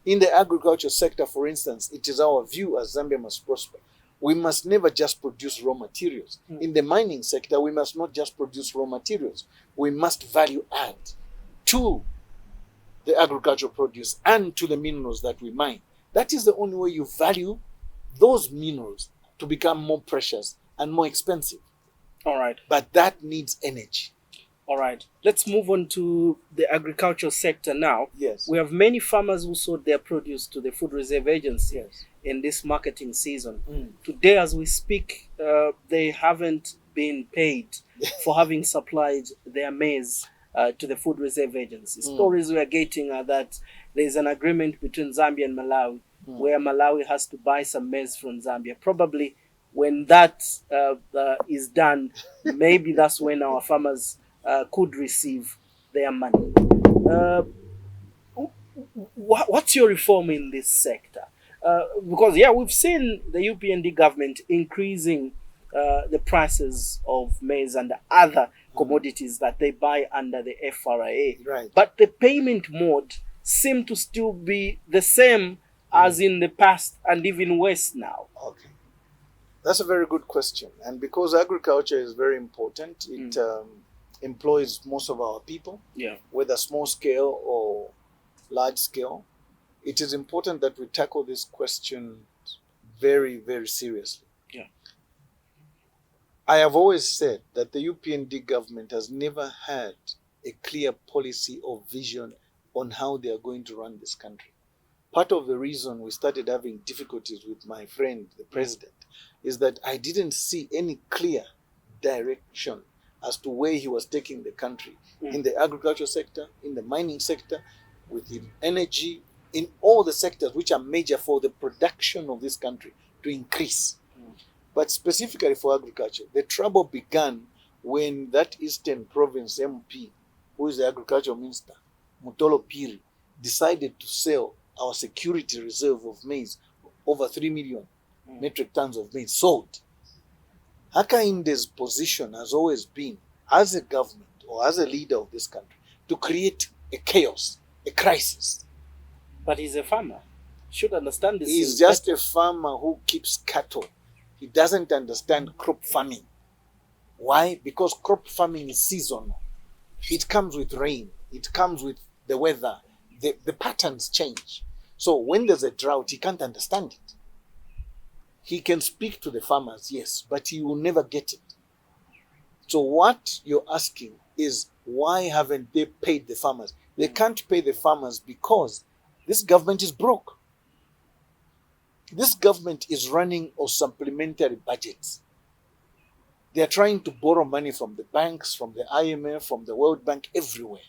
In the agriculture sector, for instance, it is our view as Zambia Must Prosper. We must never just produce raw materials. In the mining sector, we must not just produce raw materials. We must value add to the agricultural produce and to the minerals that we mine. That is the only way you value those minerals to become more precious and more expensive. All right. But that needs energy. All right. Let's move on to the agricultural sector now. Yes. We have many farmers who sold their produce to the Food Reserve Agency in this marketing season. Today, as we speak, they haven't been paid for having supplied their maize to the Food Reserve Agency. Stories we are getting are that there's an agreement between Zambia and Malawi where Malawi has to buy some maize from Zambia. Probably when that is done, maybe that's when our farmers could receive their money. What's your reform in this sector? Because we've seen the UPND government increasing the prices of maize and other commodities that they buy under the FRA. Right. But the payment mode seems to still be the same as in the past and even worse now. Okay. That's a very good question. And because agriculture is very important, it employs most of our people, whether small scale or large scale. It is important that we tackle this question very, very seriously. I have always said that the UPND government has never had a clear policy or vision on how they are going to run this country. Part of the reason we started having difficulties with my friend, the president, is that I didn't see any clear direction as to where he was taking the country in the agriculture sector, in the mining sector, with the energy, in all the sectors which are major for the production of this country to increase. But specifically for agriculture, the trouble began when that Eastern Province MP, who is the agriculture minister, Mutolo Piri, decided to sell our security reserve of maize, over 3 million metric tons of maize sold. Hakainde's position has always been, as a government or as a leader of this country, to create a chaos, a crisis. But he's a farmer. Should understand this. He's just a farmer who keeps cattle. He doesn't understand crop farming. Why? Because crop farming is seasonal. It comes with rain. It comes with the weather. The patterns change. So when there's a drought, he can't understand it. He can speak to the farmers, yes, but he will never get it. So what you're asking is, why haven't they paid the farmers? They can't pay the farmers because this government is broke. This government is running on supplementary budgets. They are trying to borrow money from the banks, from the IMF, from the World Bank, everywhere.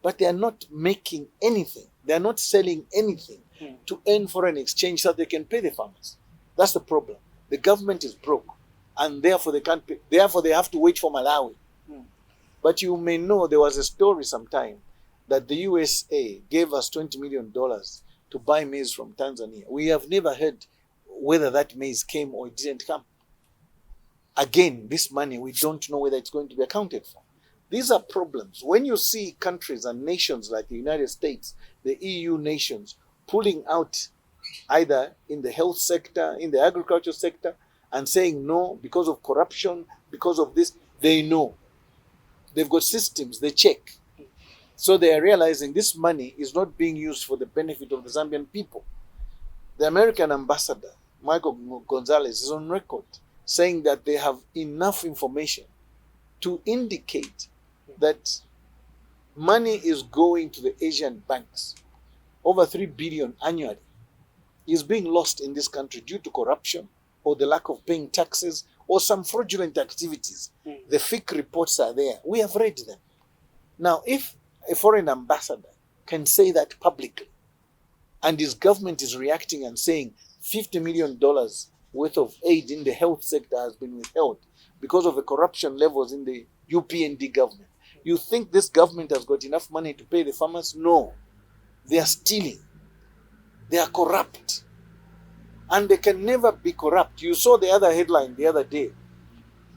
But they are not making anything. They are not selling anything to earn foreign exchange so they can pay the farmers. That's the problem. The government is broke, and therefore they can't pay. Therefore, they have to wait for Malawi. But you may know there was a story sometime that the USA gave us $20 million to buy maize from Tanzania. We have never heard whether that maize came or it didn't come. Again, this money, we don't know whether it's going to be accounted for. These are problems. When you see countries and nations like the United States, the EU nations, pulling out either in the health sector, in the agriculture sector, and saying no because of corruption, because of this, they know. They've got systems, they check. So they are realizing this money is not being used for the benefit of the Zambian people. The American ambassador, Michael Gonzalez, is on record saying that they have enough information to indicate that money is going to the Asian banks, over 3 billion annually, is being lost in this country due to corruption or the lack of paying taxes or some fraudulent activities. The FIC reports are there. We have read them. Now, if a foreign ambassador can say that publicly, and his government is reacting and saying $50 million worth of aid in the health sector has been withheld because of the corruption levels in the UPND government, you think this government has got enough money to pay the farmers? No. They are stealing. They are corrupt. And they can never be corrupt. You saw the other headline the other day.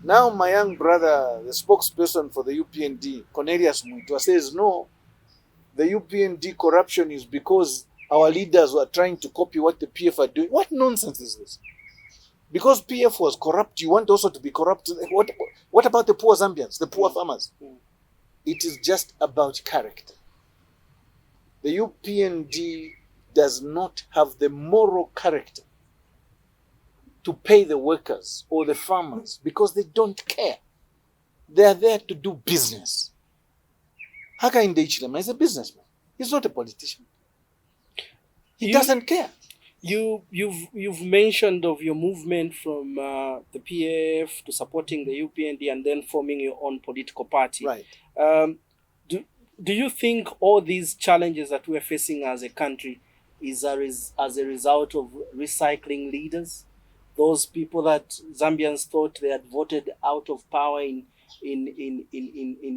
Now my young brother, the spokesperson for the UPND, Cornelius Muitwa, says no, the UPND corruption is because our leaders were trying to copy what the PF are doing. What nonsense is this? Because PF was corrupt, you want also to be corrupt. What about the poor Zambians, the poor farmers? It is just about character. The UPND does not have the moral character to pay the workers or the farmers because they don't care. They are there to do business. Hakainde Hichilema is a businessman. He's not a politician. He doesn't care. You've mentioned of your movement from the PF to supporting the UPND and then forming your own political party. Right. Do you think all these challenges that we're facing as a country is as a result of recycling leaders? Those people that Zambians thought they had voted out of power in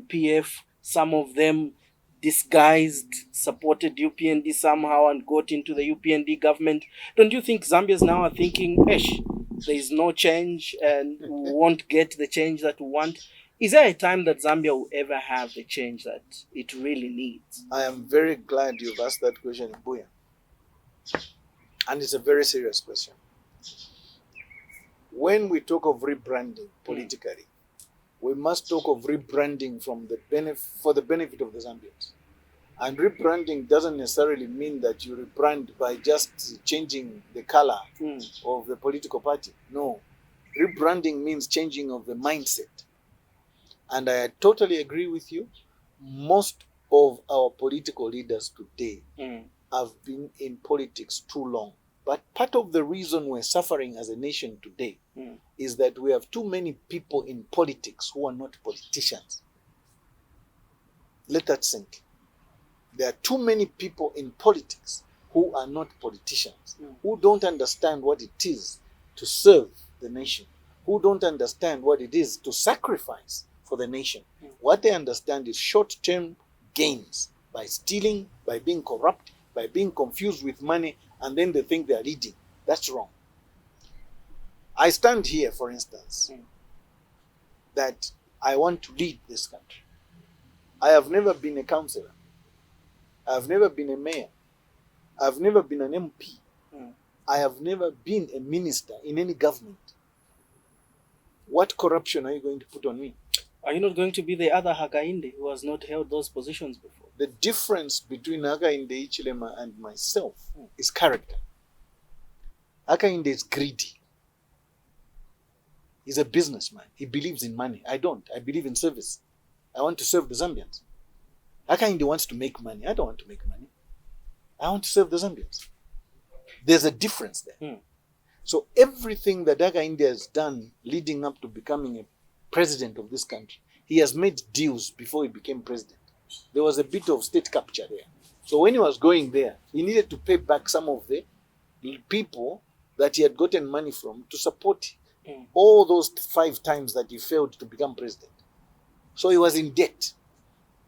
PF, some of them disguised, supported UPND somehow and got into the UPND government. Don't you think Zambians now are thinking, there is no change and we won't get the change that we want? Is there a time that Zambia will ever have the change that it really needs? I am very glad you've asked that question, Buya. And it's a very serious question. When we talk of rebranding politically, we must talk of rebranding for the benefit of the Zambians. And rebranding doesn't necessarily mean that you rebrand by just changing the color of the political party. No. Rebranding means changing of the mindset. And I totally agree with you. Most of our political leaders today have been in politics too long. But part of the reason we're suffering as a nation today is that we have too many people in politics who are not politicians. Let that sink. There are too many people in politics who are not politicians, who don't understand what it is to serve the nation, who don't understand what it is to sacrifice for the nation. What they understand is short-term gains by stealing, by being corrupt, by being confused with money, and then they think they are leading. That's wrong. I stand here, for instance, that I want to lead this country. I have never been a councillor. I have never been a mayor. I have never been an MP. I have never been a minister in any government. What corruption are you going to put on me? Are you not going to be the other Hakainde who has not held those positions before? The difference between Hakainde Hichilema and myself is character. Hakainde is greedy. He's a businessman. He believes in money. I don't. I believe in service. I want to serve the Zambians. Hakainde wants to make money. I don't want to make money. I want to serve the Zambians. There's a difference there. So everything that Hakainde has done leading up to becoming a president of this country, he has made deals before he became president. There was a bit of state capture there. So when he was going there, he needed to pay back some of the people that he had gotten money from to support all those 5 times that he failed to become president. So he was in debt.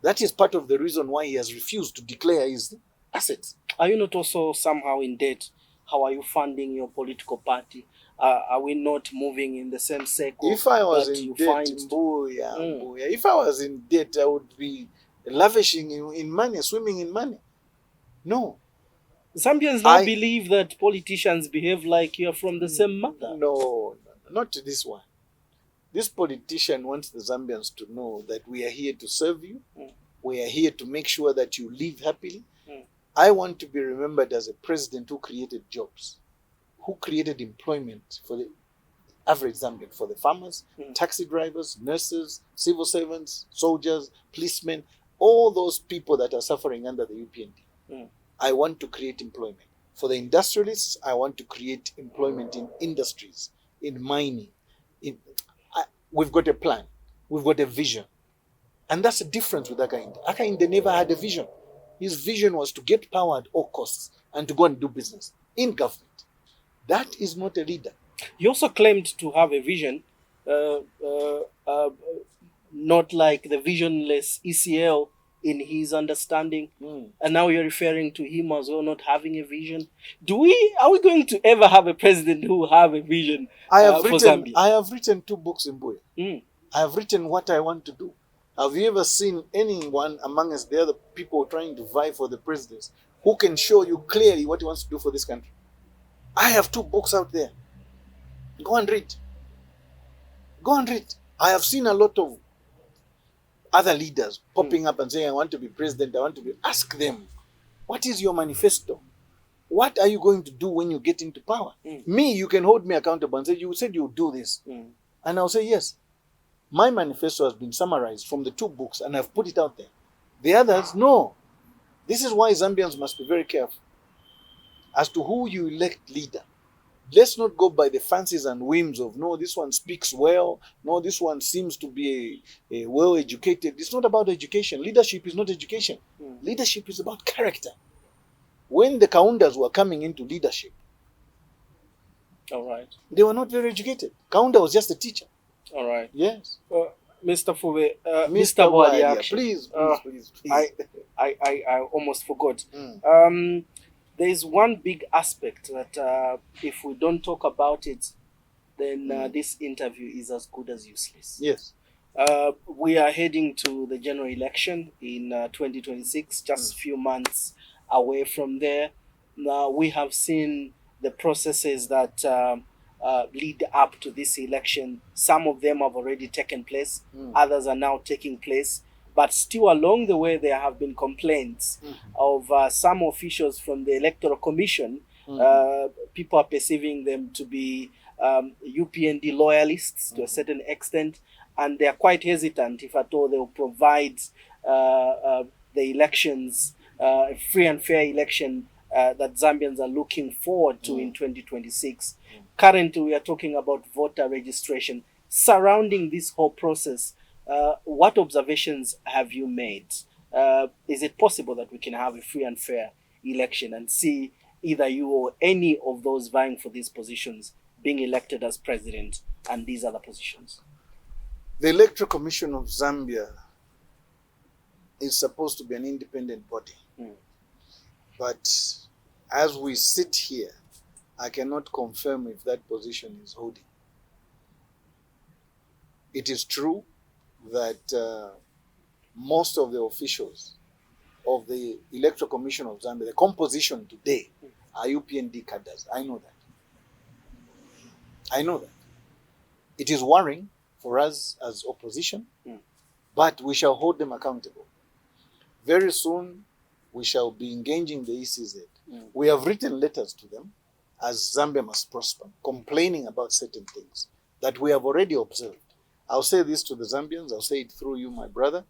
That is part of the reason why he has refused to declare his assets. Are you not also somehow in debt? How are you funding your political party? Are we not moving in the same circle? If I was in debt, if I was in debt, I would be lavishing in money, swimming in money. No. Zambians now believe that politicians behave like you're from the same mother. No, not to this one. This politician wants the Zambians to know that we are here to serve you. We are here to make sure that you live happily. I want to be remembered as a president who created jobs, who created employment for the average Zambian, for the farmers, taxi drivers, nurses, civil servants, soldiers, policemen, all those people that are suffering under the UPND. I want to create employment. For the industrialists, I want to create employment in industries, in mining. We've got a plan. We've got a vision. And that's the difference with Hakainde. Hakainde never had a vision. His vision was to get power at all costs and to go and do business in government. That is not a leader. He also claimed to have a vision, not like the visionless ECL in his understanding, Mm. and now you're referring to him as well not having a vision. Are we going to ever have a president who will have a vision I have for written Zambia? 2 books in Buya. Mm. I have written what I want to do. Have you ever seen anyone amongst the other people trying to vie for the presidency who can show you clearly what he wants to do for this country? I have 2 books out there. Go and read. Go and read. I have seen a lot of other leaders popping up and saying, I want to be president, I want to be... Ask them, what is your manifesto? What are you going to do when you get into power? Me, you can hold me accountable and say, you said you'll do this. And I'll say, yes. My manifesto has been summarized from the 2 books and I've put it out there. The others, no. This is why Zambians must be very careful as to who you elect leader. Let's not go by the fancies and whims of, no, this one speaks well, no, this one seems to be a well-educated. It's not about education. Leadership is not education. Leadership is about character. When the Kaundas were coming into leadership, All right. they were not very educated. Kaunda was just a teacher. All right. Yes. Mr. Fube, Mr. Bwalya, please. I almost forgot. There is one big aspect that if we don't talk about it, then this interview is as good as useless. Yes. We are heading to the general election in 2026, just a few months away from there. Now, we have seen the processes that lead up to this election. Some of them have already taken place. Others are now taking place. But still along the way, there have been complaints of some officials from the Electoral Commission. People are perceiving them to be UPND loyalists to a certain extent, and they are quite hesitant, if at all, they will provide the elections, a free and fair election that Zambians are looking forward to in 2026. Currently, we are talking about voter registration. Surrounding this whole process, what observations have you made? Is it possible that we can have a free and fair election and see either you or any of those vying for these positions being elected as president and these other positions? The Electoral Commission of Zambia is supposed to be an independent body. But as we sit here, I cannot confirm if that position is holding. It is true that most of the officials of the Electoral Commission of Zambia, the composition today, are UPND cadres. I know that. I know that. It is worrying for us as opposition, but we shall hold them accountable. Very soon, we shall be engaging the ECZ. We have written letters to them as Zambia Must Prosper, complaining about certain things that we have already observed. I'll say this to the Zambians, I'll say it through you, my brother.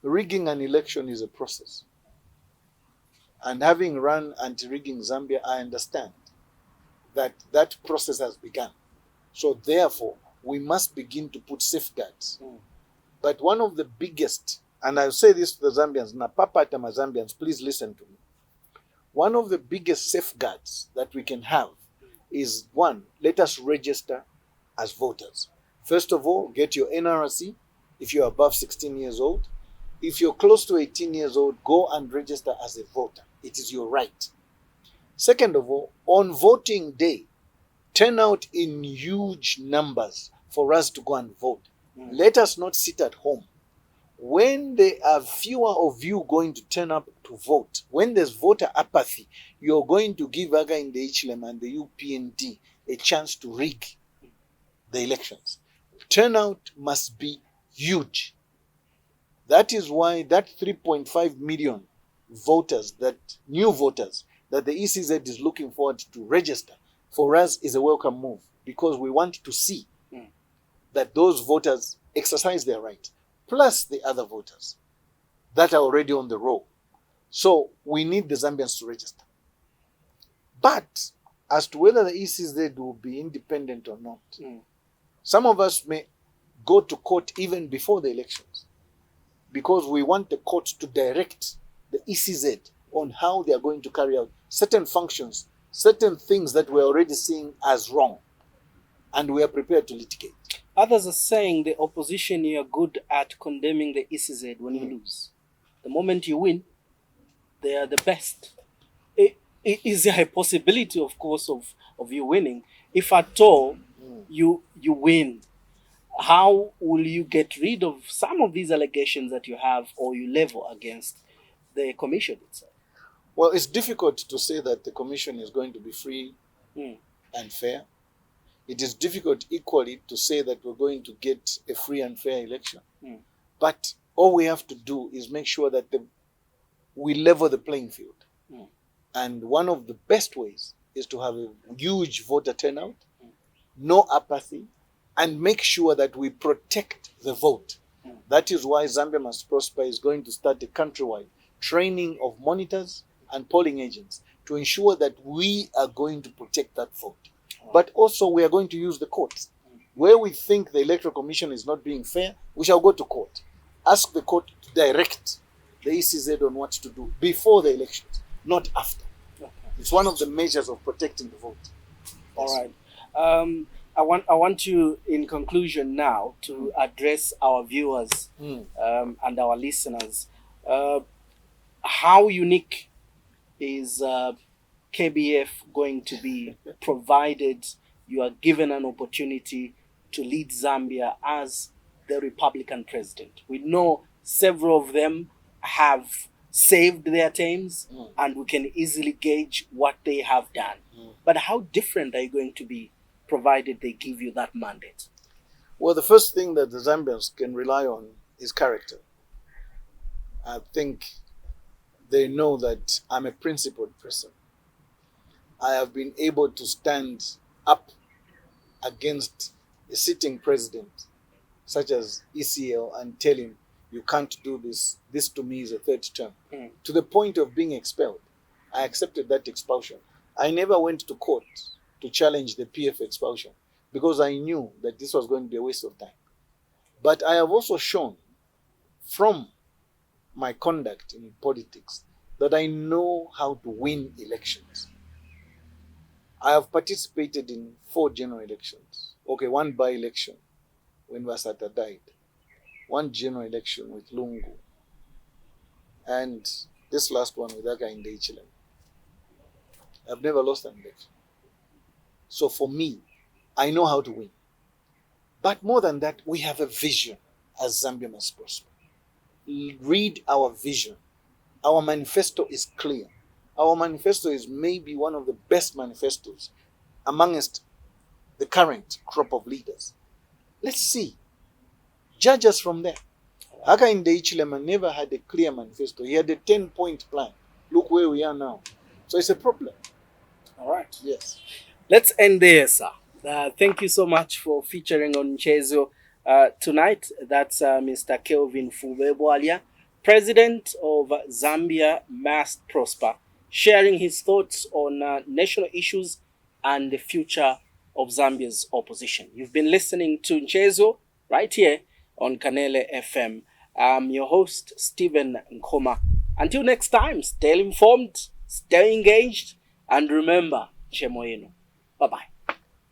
Rigging an election is a process. And having run anti-rigging Zambia, I understand that that process has begun. So therefore, we must begin to put safeguards. But one of the biggest, and I'll say this to the Zambians, Napapatama Zambians, please listen to me. One of the biggest safeguards that we can have is, one, let us register as voters. First of all, get your NRC if you're above 16 years old. If you're close to 18 years old, go and register as a voter. It is your right. Second of all, on voting day, turn out in huge numbers for us to go and vote. Let us not sit at home. When there are fewer of you going to turn up to vote, when there's voter apathy, you're going to give Aga in the HLM and the UPND a chance to rig the elections. Turnout must be huge. That is why that 3.5 million voters, that new voters, that the ECZ is looking forward to register, for us is a welcome move, because we want to see that those voters exercise their right, plus the other voters that are already on the roll. So we need the Zambians to register. But as to whether the ECZ will be independent or not, some of us may go to court even before the elections, because we want the court to direct the ECZ on how they are going to carry out certain functions, certain things that we're already seeing as wrong, and we are prepared to litigate. Others are saying the opposition, you're good at condemning the ECZ when you lose. The moment you win, they are the best. Is there a possibility, of course, of you winning? If at all you win, how will you get rid of some of these allegations that you have or you level against the commission itself? Well, it's difficult to say that the commission is going to be free and fair. It is difficult equally to say that we're going to get a free and fair election. But all we have to do is make sure that we level the playing field. And one of the best ways is to have a huge voter turnout, no apathy, and make sure that we protect the vote. That is why Zambia Must Prosper is going to start a countrywide training of monitors and polling agents to ensure that we are going to protect that vote. But also we are going to use the courts. Where we think the Electoral Commission is not being fair, we shall go to court. Ask the court to direct the ECZ on what to do before the elections, not after. It's one of the measures of protecting the vote. All right. I want you, in conclusion now, to address our viewers and our listeners. How unique is KBF going to be, provided you are given an opportunity to lead Zambia as the Republican president? We know several of them have saved their terms, and we can easily gauge what they have done. But how different are you going to be, provided they give you that mandate? Well, the first thing that the Zambians can rely on is character. I think they know that I'm a principled person. I have been able to stand up against a sitting president, such as ECL, and tell him, you can't do this. This to me is a third term. To the point of being expelled. I accepted that expulsion. I never went to court to challenge the PF expulsion because I knew that this was going to be a waste of time. But I have also shown from my conduct in politics that I know how to win elections. I have participated in 4 general elections. Okay, 1 by-election when Vasata died. 1 general election with Lungu. And this last one with Aka in Nchezgo. I've never lost an election. So for me, I know how to win. But more than that, we have a vision as Zambia Must Prosper. Read our vision. Our manifesto is clear. Our manifesto is maybe one of the best manifestos amongst the current crop of leaders. Let's see. Judge us from there. Aka in Nchezgo never had a clear manifesto. He had a 10-point plan. Look where we are now. So it's a problem. All right. Yes. Let's end there, sir. Thank you so much for featuring on Nchezgo tonight. That's Mr. Kelvin Fube Bwalya, President of Zambia Must Prosper, sharing his thoughts on national issues and the future of Zambia's opposition. You've been listening to Nchezgo right here on Kanele FM. I'm your host, Stephen Nkoma. Until next time, stay informed, stay engaged, and remember, Chemoyeno. Bye-bye.